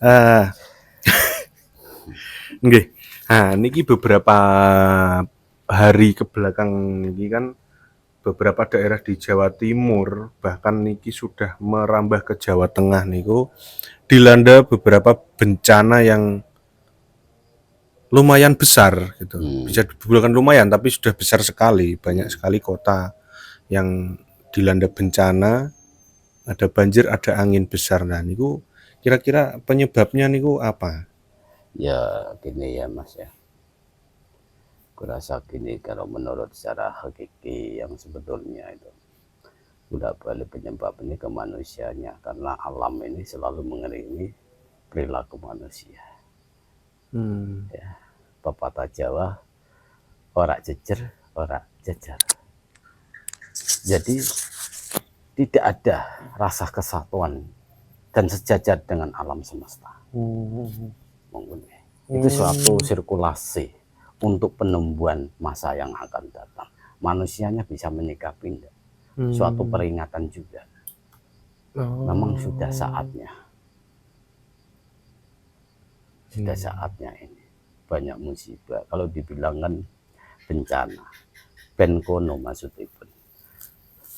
Eh, nggih. Nah, niki beberapa hari ke belakang niki kan beberapa daerah di Jawa Timur bahkan niki sudah merambah ke Jawa Tengah niku dilanda beberapa bencana yang lumayan besar gitu. Bisa dibilang lumayan tapi sudah besar sekali, banyak sekali kota yang dilanda bencana, ada banjir, ada angin besar. Nah, niku kira-kira penyebabnya niku apa? Ya gini ya Mas ya, kurasa gini, kalau menurut secara hakiki yang sebetulnya itu udah balik penyebab ini ke manusianya, karena alam ini selalu mengiringi perilaku manusia. Ya, pepatah Jawa, orak jejer, orak jejer. Jadi tidak ada rasa kesatuan dan sejajar dengan alam semesta. Itu suatu sirkulasi untuk penyembuhan masa yang akan datang. Manusianya bisa menyikapi suatu peringatan juga. Memang sudah saatnya. Sudah saatnya ini. Banyak musibah. Kalau dibilangkan bencana, benkono maksudnya.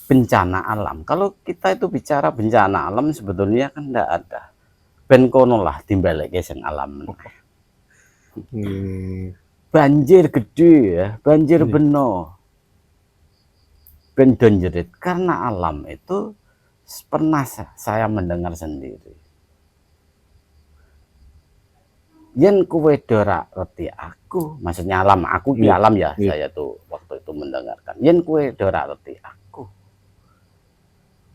Bencana alam. Kalau kita itu bicara bencana alam sebetulnya kan tidak ada. Benkono lah timbalake sing alam. Banjir gede ya, banjir beno. Ben donjerit karena alam itu pernah saya mendengar sendiri. Yen kowe dora reti aku, maksudnya alam, aku di alam ya, saya tuh waktu itu mendengarkan. Yen kowe dora reti aku,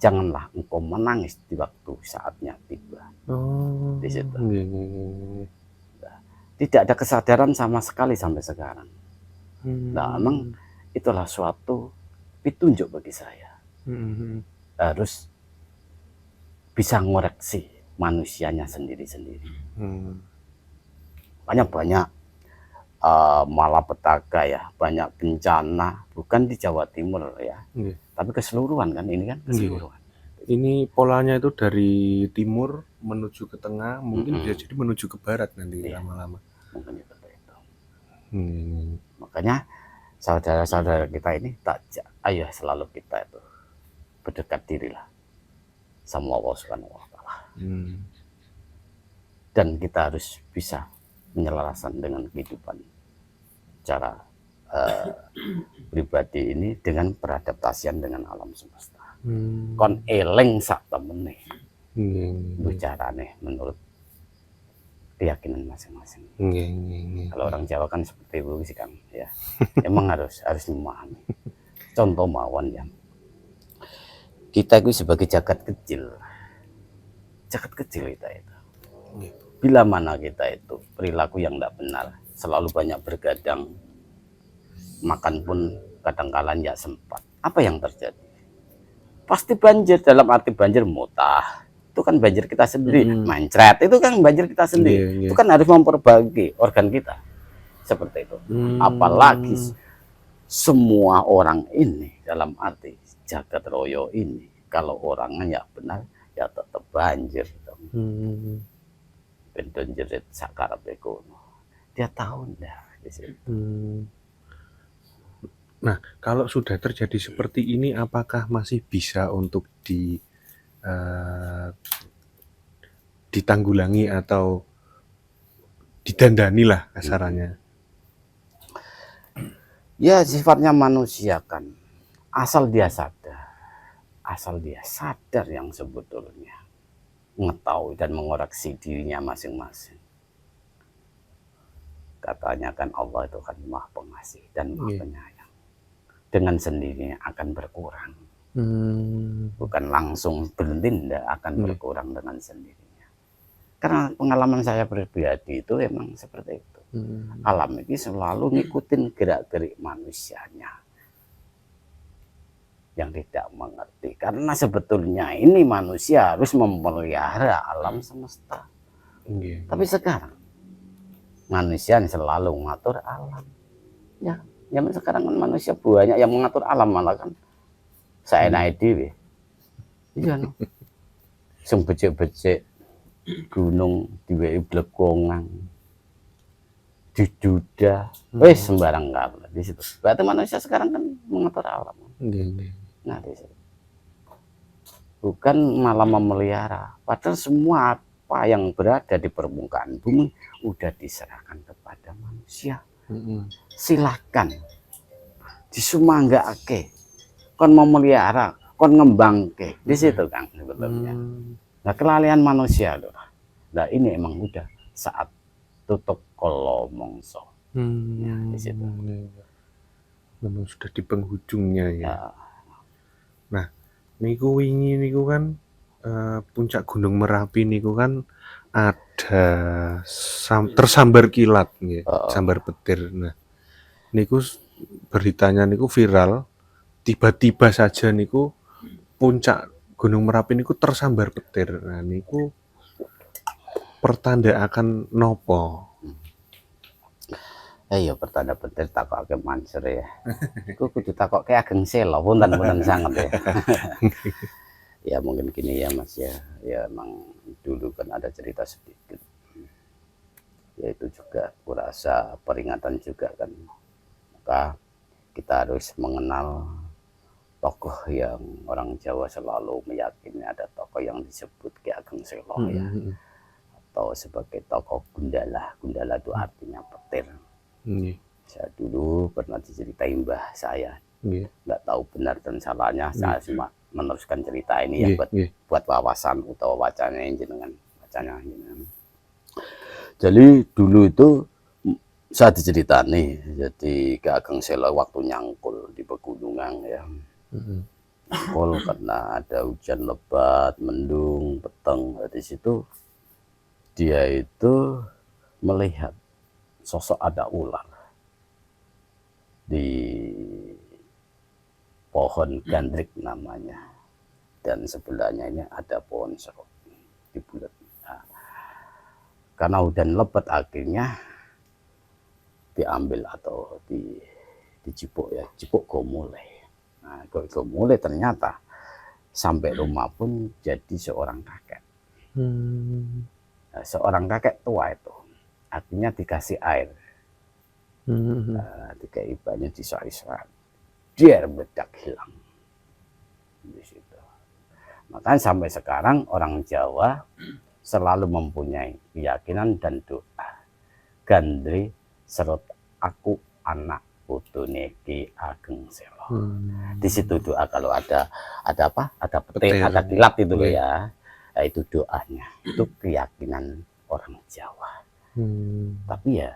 janganlah engkau menangis di waktu saatnya tiba. Di situ. Tidak ada kesadaran sama sekali sampai sekarang. Nah, memang itulah suatu petunjuk bagi saya. Harus bisa ngoreksi manusianya sendiri-sendiri. Banyak malapetaka ya, banyak bencana, bukan di Jawa Timur ya, tapi keseluruhan kan, ini kan keseluruhan. Ini polanya itu dari timur menuju ke tengah, mungkin bisa jadi menuju ke barat nanti lama-lama. Mungkin seperti itu. Makanya saudara-saudara kita ini ayo selalu kita itu berdekat dirilah sama Allah Subhanahu wa Ta'ala. Dan kita harus bisa menyelarasan dengan kehidupan cara pribadi ini dengan beradaptasian dengan alam semesta. Kon eleng sak temene. Bicarane menurut keyakinan masing-masing. Kalau orang Jawa kan seperti itu sih Kang ya. Emang harus memahami. Contoh mawon ya. Kita itu sebagai jagat kecil. Jagat kecil kita itu. Bila mana kita itu perilaku yang tidak benar, selalu banyak bergadang, makan pun kadang-kala nggak sempat. Apa yang terjadi? Pasti banjir, dalam arti banjir mutah. Itu kan banjir kita sendiri, mancret itu kan banjir kita sendiri. Itu kan harus memperbaiki organ kita. Seperti itu. Apalagi semua orang ini dalam arti jagat royo ini, kalau orangnya ya benar, ya tetap banjir. Bendon jerit sakarep ekono. Dia tahu enggak di situ. Nah, kalau sudah terjadi seperti ini, apakah masih bisa untuk ditanggulangi atau didandani lah kasarannya? Ya sifatnya manusia kan, asal dia sadar yang sebetulnya mengetahui dan mengoreksi dirinya masing-masing. Katanya kan Allah itu kan Maha Pengasih dan Maha Penyayang. Dengan sendirinya akan berkurang. Bukan langsung berhenti, akan berkurang dengan sendirinya. Karena pengalaman saya pribadi itu emang seperti itu. Alam ini selalu ngikutin gerak-gerik manusianya yang tidak mengerti. Karena sebetulnya ini manusia harus memelihara alam semesta. Tapi sekarang manusia selalu mengatur alam. Ya. Zaman sekarang kan manusia banyak yang mengatur alam, malah kan saenake dhewe. Iya no. Sing becik-becik gunung diwehi blekongan. Diduda, wis sembarang kali di situ. Berarti manusia sekarang kan mengatur alam. Nah, di situ. Bukan malah memelihara. Padahal semua apa yang berada di permukaan bumi udah diserahkan kepada manusia. Silahkan disumanggake, kon memelihara, kon ngembangke di situ kan sebetulnya. Nah, kelalaian manusia loh. Nah, ini emang udah saat tutup kalau mongso. Ya, di situ. Memang sudah di penghujungnya ya. Ya. Nah, niku wingi niku kan puncak Gunung Merapi niku kan ada tersambar kilat nggih, sambar petir. Nah, niku beritanya niku viral, tiba-tiba saja niku puncak Gunung Merapi niku tersambar petir. Nah, niku pertanda akan nopo? Ya pertanda petir takoke Mansur ya. Iku kudu takoke Ageng Sela, punten sanget ya. Ya mungkin gini ya Mas ya. Ya emang dulu kan ada cerita sedikit. Yaitu juga kurasa peringatan juga kan. Maka kita harus mengenal tokoh yang orang Jawa selalu meyakini ada tokoh yang disebut Ki Ageng Sela ya. Atau sebagai tokoh Gundala. Gundala itu artinya petir. Saya dulu pernah diceritain mbah saya, nggak tahu benar dan salahnya, saya cuma meneruskan cerita ini ya buat wawasan atau wacana jenengan, wacana jenengan. Jadi dulu itu saya diceritani, jadi Ki Ageng Sela waktu nyangkul di pegunungan ya, nyangkul karena ada hujan lebat, mendung, peteng. Di situ dia itu melihat sosok ada ular di pohon gandrik namanya, dan sebelahnya ini ada pohon serut di bulat. Nah, karena hujan lebat akhirnya diambil atau dicipuk ya, cipuk Gomule. Nah, Gomule ternyata sampai rumah pun jadi seorang kakek. Nah, seorang kakek tua itu artinya dikasih air, dikai banyak disari-sari, dia bedak hilang di situ. Makanya sampai sekarang orang Jawa selalu mempunyai keyakinan dan doa, gandri serut aku anak putune Ki Ageng Sela. Di situ doa kalau ada apa? Ada petir, ada kilat itu loh ya. Nah, itu doanya, itu keyakinan orang Jawa. Tapi ya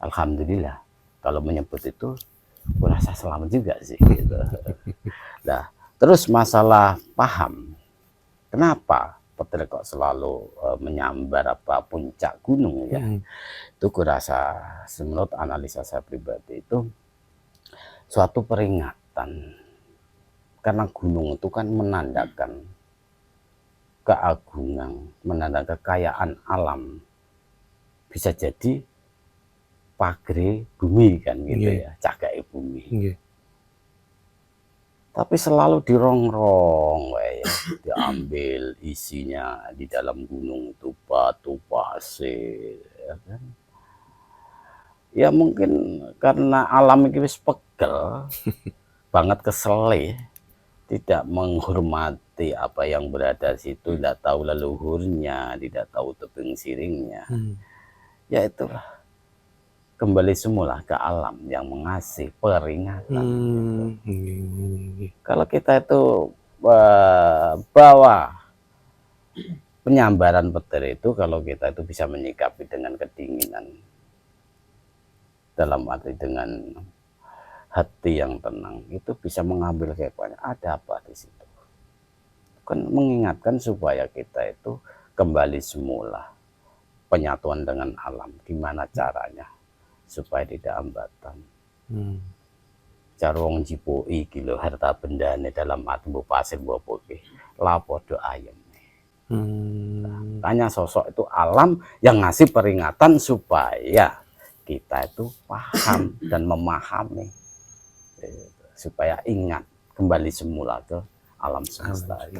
alhamdulillah kalau menyebut itu kurasa selamat juga sih gitu. Nah, terus masalah paham kenapa petir kok selalu menyambar apa puncak gunung ya, itu kurasa menurut analisa saya pribadi itu suatu peringatan, karena gunung itu kan menandakan keagungan, menandakan kekayaan alam. Bisa jadi pagre bumi kan gitu ya, cagake bumi. Tapi selalu dirongrong ya, diambil isinya di dalam gunung itu batu pasir ya kan. Ya mungkin karena alam ini wis pegel banget, kesel, tidak menghormati apa yang berada di situ, tidak tahu leluhurnya, tidak tahu tebing siringnya. Ya itulah, kembali semula ke alam yang mengasih peringatan. Kalau kita itu bawa penyambaran petir itu, kalau kita itu bisa menyikapi dengan kedinginan, dalam arti dengan hati yang tenang, itu bisa mengambil hikmahnya. Ada apa di situ? Kan mengingatkan supaya kita itu kembali semula penyatuan dengan alam. Gimana caranya supaya tidak hambatan. Cara wong jipoki iki lho, harta bendane dalam arti mbok pasir mbok poke lapo do ayem. Tanya sosok itu alam yang ngasih peringatan supaya kita itu paham dan memahami, supaya ingat kembali semula ke alam semesta. Ini.